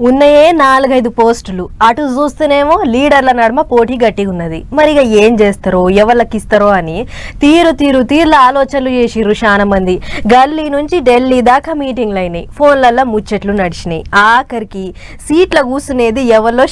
ఉన్నయే 4-5 పోస్టులు. అటు చూస్తేనేమో లీడర్ల నడుమ పోటీ గట్టిగా ఉన్నది. మరి ఇక ఏం చేస్తారో ఎవరికి ఇస్తారో అని తీర్ల ఆలోచనలు చేసిర్రు చాలా మంది. గల్లీ నుంచి ఢిల్లీ దాకా మీటింగ్లు అయినాయి, ఫోన్లల్లో ముచ్చట్లు నడిచినాయి. ఆఖరికి సీట్ల కూర్చునేది ఎవరిలో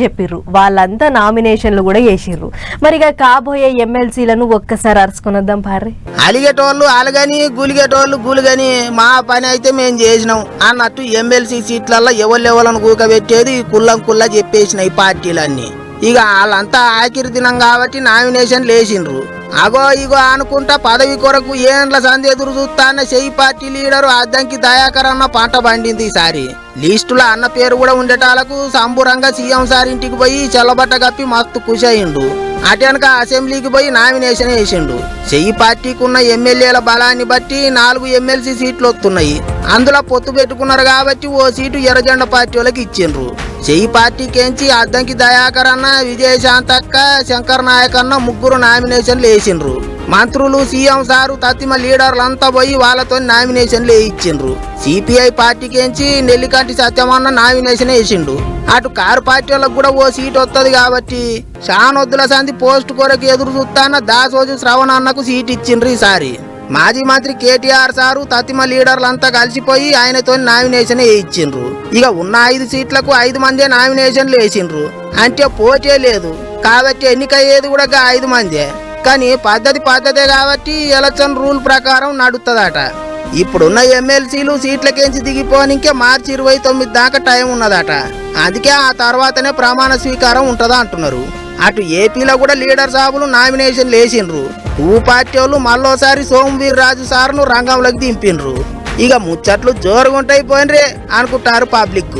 చెప్పిర్రు. వాళ్ళంతా నామినేషన్లు కూడా చేసిర్రు. మరి ఇక కాబోయే ఎమ్మెల్సీలను ఒక్కసారి అరుచుకునొద్దాం పార్రి. అలిగేటోళ్ళు అలగని గులిగేటోళ్ళు గులిగని మా పని అయితే మేము చేసినాం అన్నట్టు ఎమ్మెల్సీ సీట్లలో ఎవరు కూకబెట్టేది కుల్లా చెప్పేసినాయి పార్టీలన్నీ. ఇక వాళ్ళంతా ఆఖరి దినం కాబట్టి నామినేషన్ లేచిండ్రు. అగో ఇగో అనుకుంటా పదవి కొరకు ఏండ్ల సంది ఎదురు చూస్తాన్న చెయ్యి పార్టీ లీడరు అద్దంకి దయాకర్ అన్న పంట పండింది. ఈసారి లిస్టులో అన్న పేరు కూడా ఉండేటాలకు సంబురంగా సీఎం సార్ ఇంటికి పోయి చెల్లబట్ట కప్పి మస్తు ఖుషి అయిండు. అటెనక అసెంబ్లీకి పోయి నామినేషన్ వేసిండు. చెయ్యి పార్టీకి ఉన్న ఎమ్మెల్యేల బలాన్ని బట్టి 4 ఎమ్మెల్సీ సీట్లు వస్తున్నాయి. అందులో పొత్తు పెట్టుకున్నారు కాబట్టి ఓ సీటు ఎర్రజెండా పార్టీ వాళ్ళకి ఇచ్చిండ్రు. చెయ్యి పార్టీకేంచి అద్దంకి దయాకర్ అన్న, విజయశాంతక్క, శంకర్ నాయక్ అన్న ముగ్గురు నామినేషన్లు వేసిండ్రు. మంత్రులు, సీఎం సారు, తత్తిమ లీడర్లంతా పోయి వాళ్ళతో నామినేషన్లు వేయించిండ్రు. సిపిఐ పార్టీకేంచి నెల్లికంటి సత్యమన్న నామినేషన్ వేసిండు. అటు కారు పార్టీ వాళ్ళకు కూడా ఓ సీట్ వస్తుంది కాబట్టి షానొద్దుల సంది పోస్ట్ కొరకు ఎదురు చూస్తాన్న దాసోజు శ్రవణ అన్నకు సీట్ ఇచ్చిండ్రు. ఈసారి మాజీ మంత్రి కేటీఆర్ సారు, తత్తిమ లీడర్లంతా కలిసిపోయి ఆయనతో నామినేషన్ వేయించిండ్రు. ఇక ఉన్న 5 సీట్లకు 5 మందే నామినేషన్లు వేసిండ్రు. అంటే పోటీ లేదు కాబట్టి ఎన్నికయ్యేది కూడా 5 మందే. కానీ పద్ధతే కాబట్టి ఎలక్షన్ రూల్ ప్రకారం నడుస్తుందట. ఇప్పుడున్న ఎమ్మెల్సీలు సీట్లకేంచి దిగిపోనికే మార్చి 29 దాకా టైం ఉన్నదట. అందుకే ఆ తర్వాతనే ప్రమాణ స్వీకారం ఉంటుందా అంటున్నారు. అటు ఏపీలో కూడా లీడర్ సాబులు నామినేషన్లు వేసిండ్రు. పార్టీ వాళ్ళు మళ్ళోసారి సోమవీర్ రాజు సార్ను రంగంలోకి దింపిండ్రు. ఇక ముచ్చట్లు జోరుగుంటాయి పోయినరే అనుకుంటారు పబ్లిక్.